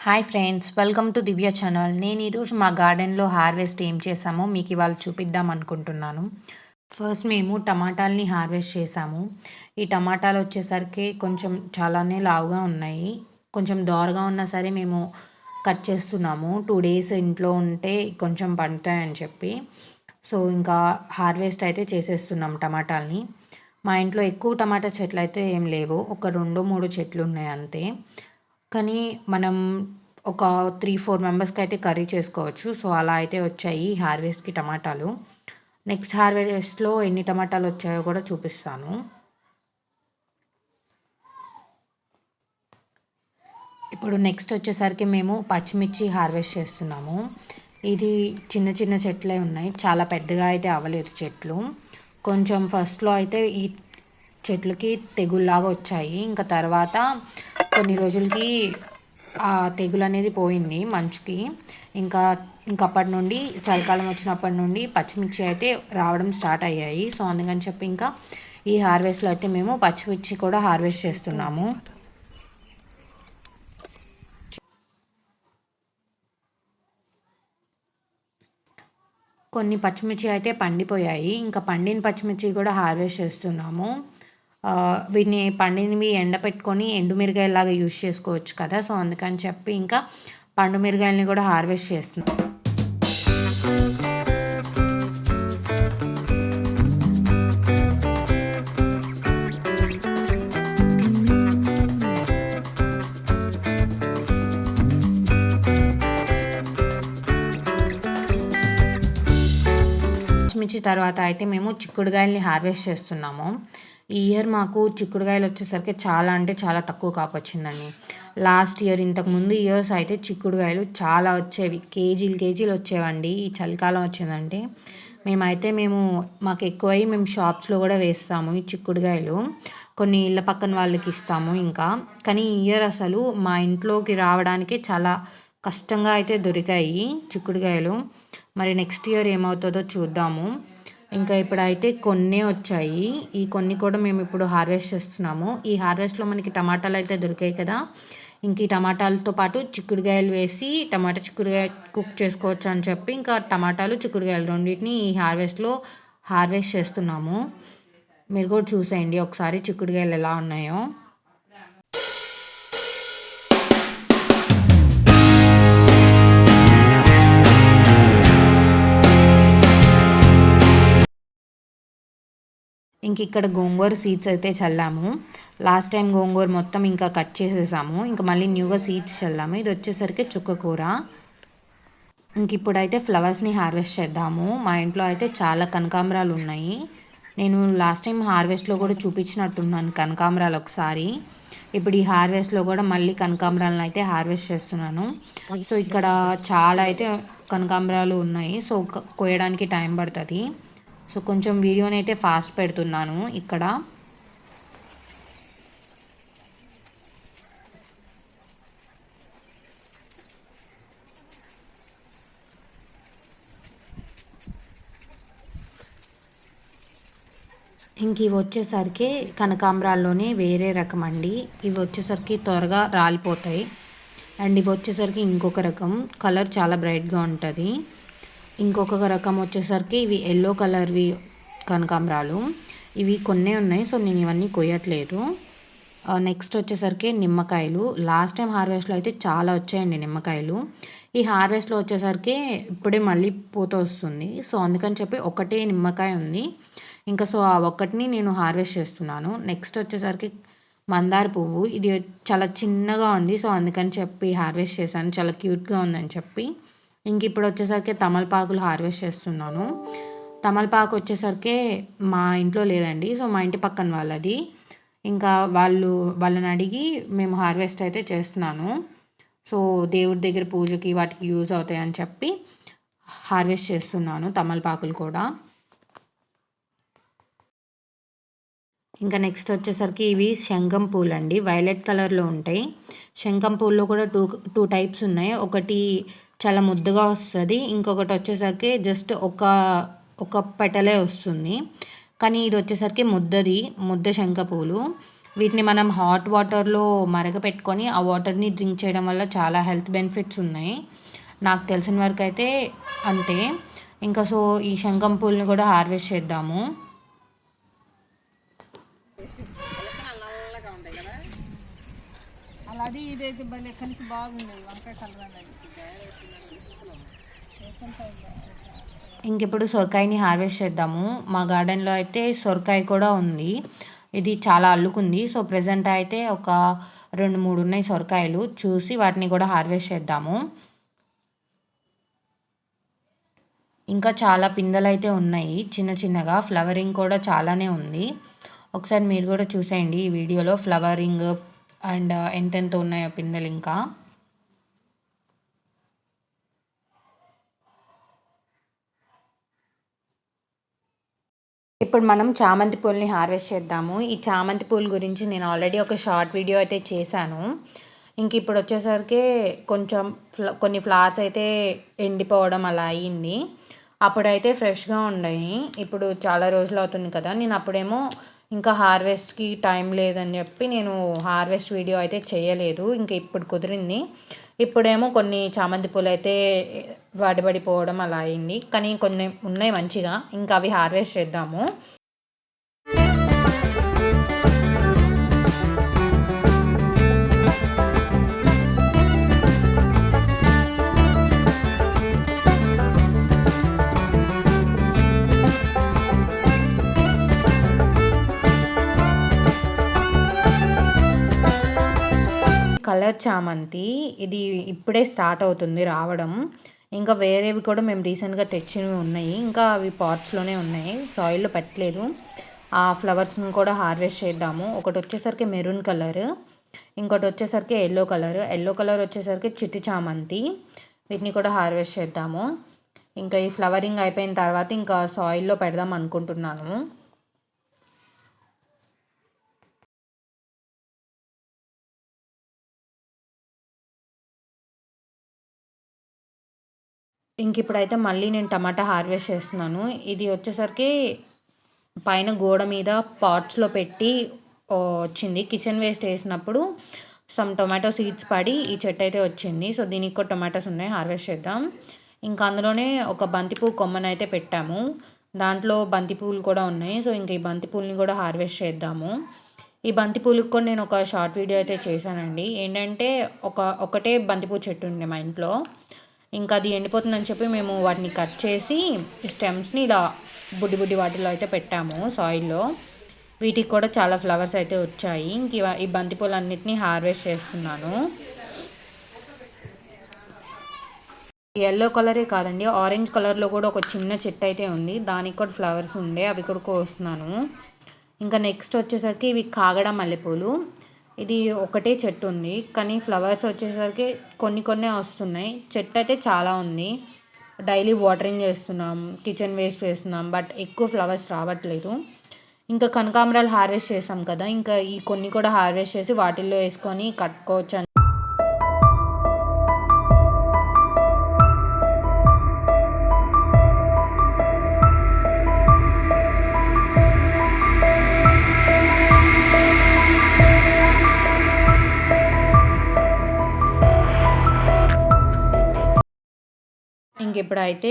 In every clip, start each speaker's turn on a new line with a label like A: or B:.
A: Hi friends, welcome to Divya channel. నేను ఈరోజు మా గార్డెన్లో హార్వెస్ట్ ఏం చేసామో మీకు ఇవాళ చూపిద్దాం అనుకుంటున్నాను. ఫస్ట్ మేము టమాటాలని హార్వెస్ట్ చేసాము. ఈ టమాటాలు వచ్చేసరికి కొంచెం చాలానే లావుగా ఉన్నాయి. కొంచెం దోరగా ఉన్నా సరే మేము కట్ చేస్తున్నాము. 2 days ఇంట్లో ఉంటే కొంచెం పండుతాయని చెప్పి. సో ఇంకా హార్వెస్ట్ అయితే చేసేస్తున్నాం టమాటాలని. మా ఇంట్లో ఎక్కువ టమాటా చెట్లు అయితే ఏం లేవు. ఒక 2-3 చెట్లు ఉన్నాయి అంతే. కానీ మనం ఒక 3-4 మెంబర్స్కి అయితే కర్రీ చేసుకోవచ్చు. సో అలా అయితే వచ్చాయి హార్వెస్ట్కి టమాటాలు. నెక్స్ట్ హార్వెస్ట్లో ఎన్ని టమాటాలు వచ్చాయో కూడా చూపిస్తాను. ఇప్పుడు నెక్స్ట్ వచ్చేసరికి మేము పచ్చిమిర్చి హార్వెస్ట్ చేస్తున్నాము. ఇది చిన్న చిన్న చెట్లే ఉన్నాయి, చాలా పెద్దగా అయితే అవ్వలేదు చెట్లు. కొంచెం ఫస్ట్లో అయితే ఈ చెట్లకి తెగుల్లాగా వచ్చాయి. ఇంకా తర్వాత కొన్ని రోజులకి ఆ తెగులు అనేది పోయింది మంచుకి. ఇంకప్పటి నుండి చలికాలం వచ్చినప్పటి నుండి పచ్చిమిర్చి అయితే రావడం స్టార్ట్ అయ్యాయి. సో అందుకని చెప్పి ఇంకా ఈ హార్వెస్ట్లో అయితే మేము పచ్చిమిర్చి కూడా హార్వెస్ట్ చేస్తున్నాము. కొన్ని పచ్చిమిర్చి అయితే పండిపోయాయి. ఇంకా పండిన పచ్చిమిర్చి కూడా హార్వెస్ట్ చేస్తున్నాము. వీటిని పండినవి ఎండపెట్టుకొని ఎండుమిరగాయలాగా యూజ్ చేసుకోవచ్చు కదా. సో అందుకని చెప్పి ఇంకా పండు మిరగాయలని కూడా హార్వెస్ట్ చేస్తున్నాం. పచ్చిమిర్చి తర్వాత అయితే మేము చిక్కుడుగాయలని హార్వెస్ట్ చేస్తున్నాము. ఈ ఇయర్ మాకు చిక్కుడుగాయలు వచ్చేసరికి చాలా అంటే చాలా తక్కువ కాపు వచ్చిందండి. లాస్ట్ ఇయర్ ఇంతకుముందు ఇయర్స్ అయితే చిక్కుడుగాయలు చాలా వచ్చేవి, కేజీలు వచ్చేవండి. ఈ చలికాలం వచ్చిందంటే మేము మాకు ఎక్కువై మేము షాప్స్లో కూడా వేస్తాము ఈ చిక్కుడుగాయలు. కొన్ని ఇళ్ళ పక్కన వాళ్ళకి ఇస్తాము ఇంకా. కానీ ఈ ఇయర్ అసలు మా ఇంట్లోకి రావడానికి చాలా కష్టంగా అయితే దొరికాయి చిక్కుడుగాయలు. మరి నెక్స్ట్ ఇయర్ ఏమవుతుందో చూద్దాము. ఇంకా ఇప్పుడైతే కొన్నే వచ్చాయి. ఈ కొన్ని కూడా మేము ఇప్పుడు హార్వెస్ట్ చేస్తున్నాము. ఈ హార్వెస్ట్లో మనకి టమాటాలు అయితే దొరికాయి కదా. ఇంక ఈ టమాటాలతో పాటు చిక్కుడుగాయలు వేసి టమాటా చిక్కుడుగాయ కుక్ చేసుకోవచ్చు అని చెప్పి ఇంకా టమాటాలు చిక్కుడుగాయలు రెండింటిని ఈ హార్వెస్ట్లో హార్వెస్ట్ చేస్తున్నాము. మీరు కూడా చూసేయండి ఒకసారి చిక్కుడుగాయలు ఎలా ఉన్నాయో. ఇంక ఇక్కడ గోంగూర సీడ్స్ అయితే చల్లాము. లాస్ట్ టైం గోంగూర మొత్తం ఇంకా కట్ చేసేసాము. ఇంకా మళ్ళీ న్యూగా సీడ్స్ చల్లాము. ఇది వచ్చేసరికి చుక్కకూర. ఇంక ఇప్పుడైతే ఫ్లవర్స్ని హార్వెస్ట్ చేద్దాము. మా ఇంట్లో అయితే చాలా కనకాంబరాలు ఉన్నాయి. నేను లాస్ట్ టైం హార్వెస్ట్లో కూడా చూపించినట్టున్నాను కనకాంబరాలు ఒకసారి. ఇప్పుడు ఈ హార్వెస్ట్లో కూడా మళ్ళీ కనకాంబరాలను అయితే హార్వెస్ట్ చేస్తున్నాను. సో ఇక్కడ చాలా అయితే కనకాంబరాలు ఉన్నాయి. సో కోయడానికి టైం పడుతుంది. సో కొంచెం వీడియోని అయితే ఫాస్ట్ పెడుతున్నాను ఇక్కడ. ఇంక ఇవి వచ్చేసరికి కనకాంబరాల్లోనే వేరే రకం అండి. ఇవి వచ్చేసరికి త్వరగా రాలిపోతాయి. అండ్ ఇవి వచ్చేసరికి ఇంకొక రకం, కలర్ చాలా బ్రైట్గా ఉంటుంది. ఇంకొక రకం వచ్చేసరికి ఇవి ఎల్లో కలర్వి కనకాంబరాలు. ఇవి కొన్నే ఉన్నాయి, సో నేను ఇవన్నీ కొయ్యట్లేదు. నెక్స్ట్ వచ్చేసరికి నిమ్మకాయలు. లాస్ట్ టైం హార్వెస్ట్లో అయితే చాలా వచ్చాయండి నిమ్మకాయలు. ఈ హార్వెస్ట్లో వచ్చేసరికి ఇప్పుడే మళ్ళీ పూత వస్తుంది. సో అందుకని చెప్పి ఒకటే నిమ్మకాయ ఉంది. ఇంకా సో ఆ ఒక్కటిని నేను హార్వెస్ట్ చేస్తున్నాను. నెక్స్ట్ వచ్చేసరికి మందార పువ్వు. ఇది చాలా చిన్నగా ఉంది. సో అందుకని చెప్పి హార్వెస్ట్ చేశాను, చాలా క్యూట్గా ఉందని చెప్పి. ఇంక ఇప్పుడు వచ్చేసరికి తమలపాకులు హార్వెస్ట్ చేస్తున్నాను. తమలపాకు వచ్చేసరికి మా ఇంట్లో లేదండి, సో మా ఇంటి పక్కన వాళ్ళది. ఇంకా వాళ్ళని అడిగి మేము హార్వెస్ట్ అయితే చేస్తున్నాను. సో దేవుడి దగ్గర పూజకి వాటికి యూజ్ అవుతాయని చెప్పి హార్వెస్ట్ చేస్తున్నాను తమలపాకులు కూడా. ఇంకా నెక్స్ట్ వచ్చేసరికి ఇవి శంఖం పూలు అండి, వైలెట్ కలర్లో ఉంటాయి. శంఖం పూల్లో కూడా టూ టైప్స్ ఉన్నాయి. ఒకటి చాలా ముద్దగా వస్తుంది, ఇంకొకటి వచ్చేసరికి జస్ట్ ఒక పెటలే వస్తుంది. కానీ ఇది వచ్చేసరికి ముద్ద శంఖ పూలు. వీటిని మనం హాట్ వాటర్లో మరగపెట్టుకొని ఆ వాటర్ని డ్రింక్ చేయడం వల్ల చాలా హెల్త్ బెనిఫిట్స్ ఉన్నాయి. నాకు తెలిసిన వరకు అయితే అంతే. ఇంకా సో ఈ శంఖం పూలని కూడా హార్వెస్ట్ చేద్దాము.
B: అది ఇదైతే భలే కలిసి బాగుంది వంకాయ కలర్ అనేది.
A: ఇంక ఇప్పుడు సొరకాయని హార్వెస్ట్ చేద్దాము. మా గార్డెన్లో అయితే సొరకాయ కూడా ఉంది. ఇది చాలా అల్లుకుంది. సో ప్రెజెంట్ అయితే ఒక 2-3 ఉన్నాయి సొరకాయలు. చూసి వాటిని కూడా హార్వెస్ట్ చేద్దాము. ఇంకా చాలా పిందెలు అయితే ఉన్నాయి చిన్న చిన్నగా. ఫ్లవరింగ్ కూడా చాలానే ఉంది. ఒకసారి మీరు కూడా చూసేయండి ఈ వీడియోలో ఫ్లవరింగ్ అండ్ ఎంతెంత ఉన్నాయో పిందెలు. ఇంకా ఇప్పుడు మనం చామంతి పూలని హార్వెస్ట్ చేద్దాము. ఈ చామంతి పూల గురించి నేను ఆల్రెడీ ఒక షార్ట్ వీడియో అయితే చేశాను. ఇంక ఇప్పుడు వచ్చేసరికి కొంచెం కొన్ని ఫ్లవర్స్ అయితే ఎండిపోవడం అలా అయ్యింది. అప్పుడైతే ఫ్రెష్గా ఉన్నాయి. ఇప్పుడు చాలా రోజులు అవుతుంది కదా, నేను అప్పుడేమో ఇంకా హార్వెస్ట్కి టైం లేదని చెప్పి నేను హార్వెస్ట్ వీడియో అయితే చేయలేదు. ఇంక ఇప్పుడు కుదిరింది. ఇప్పుడేమో కొన్ని చామంతి పూలు అయితే వాడిపడిపోవడం అలా అయింది. కానీ కొన్ని ఉన్నాయి మంచిగా, ఇంకా అవి హార్వెస్ట్ చేద్దాము. కలర్ చామంతి ఇది ఇప్పుడే స్టార్ట్ అవుతుంది రావడం. ఇంకా వేరేవి కూడా మేము రీసెంట్గా తెచ్చినవి ఉన్నాయి. ఇంకా అవి పాట్స్లోనే ఉన్నాయి, సాయిల్లో పెట్టలేదు. ఆ ఫ్లవర్స్ని కూడా హార్వెస్ట్ చేద్దాము. ఒకటి వచ్చేసరికి మెరూన్ కలర్, ఇంకోటి వచ్చేసరికి ఎల్లో కలర్. ఎల్లో కలర్ వచ్చేసరికి చిట్టి చామంతి. వీటిని కూడా హార్వెస్ట్ చేద్దాము. ఇంకా ఈ ఫ్లవరింగ్ అయిపోయిన తర్వాత ఇంకా సాయిల్లో పెడదాం అనుకుంటున్నాను. ఇంక ఇప్పుడైతే మళ్ళీ నేను టమాటా హార్వెస్ట్ చేస్తున్నాను. ఇది వచ్చేసరికి పైన గోడ మీద పాట్స్లో పెట్టి వచ్చింది. కిచెన్ వేస్ట్ వేసినప్పుడు సమ్ టొమాటో సీడ్స్ పడి ఈ చెట్టు అయితే వచ్చింది. సో దీనికి కూడా టొమాటోస్ ఉన్నాయి, హార్వెస్ట్ చేద్దాం. ఇంకా అందులోనే ఒక బంతిపూ కొమ్మనైతే పెట్టాము, దాంట్లో బంతిపూలు కూడా ఉన్నాయి. సో ఇంక ఈ బంతిపూలని కూడా హార్వెస్ట్ చేద్దాము. ఈ బంతిపూలకు కూడా నేను ఒక షార్ట్ వీడియో అయితే చేశానండి. ఏంటంటే ఒకటే బంతిపూ చెట్టు ఉండే మా ఇంట్లో. ఇంకా అది ఎండిపోతుందని చెప్పి మేము వాటిని కట్ చేసి స్టెమ్స్ని ఇలా బుడ్డి వాటిలో అయితే పెట్టాము సాయిల్లో. వీటికి కూడా చాలా ఫ్లవర్స్ అయితే వచ్చాయి. ఇంక ఈ బంతిపూలన్నిటిని హార్వెస్ట్ చేస్తున్నాను. ఎల్లో కలరే కాదండి, ఆరెంజ్ కలర్లో కూడా ఒక చిన్న చెట్టు అయితే ఉంది, దానికి కూడా ఫ్లవర్స్ ఉండే, అవి కూడా కోస్తున్నాను. ఇంకా నెక్స్ట్ వచ్చేసరికి ఇవి కాగడ మల్లెపూలు. ఇది ఒకటే చెట్టు ఉంది, కానీ ఫ్లవర్స్ వచ్చేసరికి కొన్ని వస్తున్నాయి. చెట్టు అయితే చాలా ఉంది. డైలీ వాటరింగ్ చేస్తున్నాం, కిచెన్ వేస్ట్ వేస్తున్నాం, బట్ ఎక్కువ ఫ్లవర్స్ రావట్లేదు. ఇంకా కనకాంబరాలు హార్వెస్ట్ చేసాం కదా, ఇంకా ఈ కొన్ని కూడా హార్వెస్ట్ చేసి వాటిల్లో వేసుకొని కట్టుకోవచ్చు. ఇంకెప్పుడైతే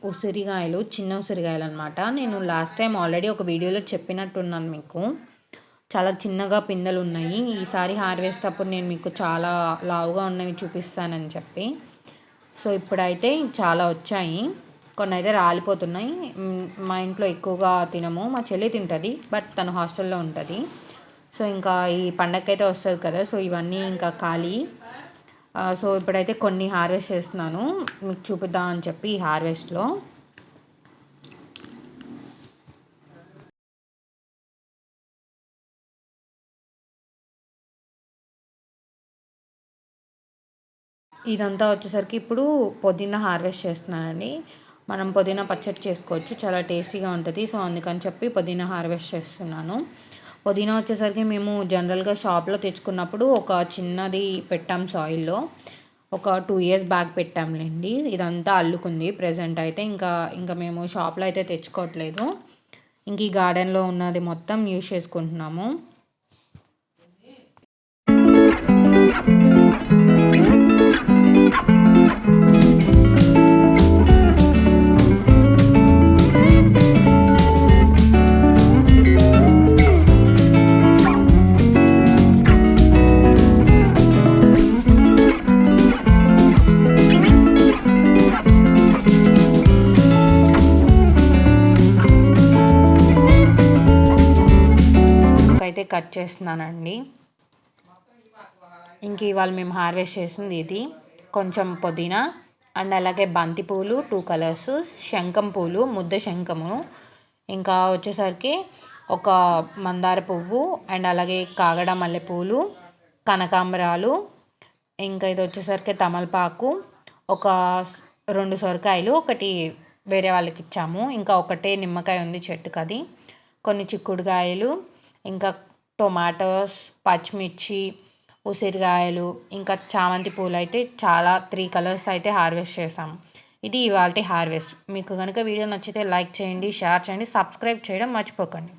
A: ఉసిరికాయలు, చిన్న ఉసిరికాయలు అనమాట. నేను లాస్ట్ టైం ఆల్రెడీ ఒక వీడియోలో చెప్పినట్టున్నాను మీకు, చాలా చిన్నగా పిందెలు ఉన్నాయి. ఈసారి హార్వెస్ట్ అప్పుడు నేను మీకు చాలా లావుగా ఉన్నవి చూపిస్తానని చెప్పి. సో ఇప్పుడైతే చాలా వచ్చాయి, కొన్ని అయితే రాలిపోతున్నాయి. మా ఇంట్లో ఎక్కువగా తినము, మా చెల్లి తింటుంది, బట్ తను హాస్టల్లో ఉంటుంది. సో ఇంకా ఈ పండగకైతే వస్తుంది కదా, సో ఇవన్నీ ఇంకా ఖాళీ. సో ఇప్పుడైతే కొన్ని హార్వెస్ట్ చేస్తున్నాను మీకు చూపిద్దామని చెప్పి. ఈ హార్వెస్ట్లో ఇదంతా వచ్చేసరికి ఇప్పుడు పుదీనా హార్వెస్ట్ చేస్తున్నానండి. మనం పుదీనా పచ్చడి చేసుకోవచ్చు, చాలా టేస్టీగా ఉంటుంది. సో అందుకని చెప్పి పుదీనా హార్వెస్ట్ చేస్తున్నాను. పుదీనా వచ్చేసరికి మేము జనరల్గా షాప్లో తెచ్చుకున్నప్పుడు ఒక చిన్నది పెట్టాం సాయిల్లో, ఒక 2 years బ్యాక్ పెట్టాంలేండి. ఇదంతా అల్లుకుంది ప్రెజెంట్ అయితే. ఇంకా మేము షాప్లో అయితే తెచ్చుకోవట్లేదు. ఇంక ఈ గార్డెన్లో ఉన్నది మొత్తం యూజ్ చేసుకుంటున్నాము. కట్ చేస్తున్నానండి. ఇంక ఇవాళ మేము హార్వెస్ట్ చేసింది ఇది. కొంచెం పుదీనా అండ్ అలాగే బంతిపూలు 2 కలర్స్, శంఖం పూలు, ముద్ద శంఖము, ఇంకా వచ్చేసరికి ఒక మందార పువ్వు అండ్ అలాగే కాగడ మల్లెపూలు, కనకాంబరాలు, ఇంకా ఇది వచ్చేసరికి తమలపాకు, ఒక 2 సొరకాయలు, ఒకటి వేరే వాళ్ళకి ఇచ్చాము, ఇంకా ఒకటే నిమ్మకాయ ఉంది చెట్టుకు అది, కొన్ని చిక్కుడుకాయలు, ఇంకా టొమాటోస్, పచ్చిమిర్చి, ఉసిరికాయలు, ఇంకా చామంతి పూలు అయితే చాలా 3 కలర్స్ అయితే హార్వెస్ట్ చేసాము. ఇది ఇవాల్టి హార్వెస్ట్. మీకు కనుక వీడియో నచ్చితే లైక్ చేయండి, షేర్ చేయండి, సబ్స్క్రైబ్ చేయడం మర్చిపోకండి.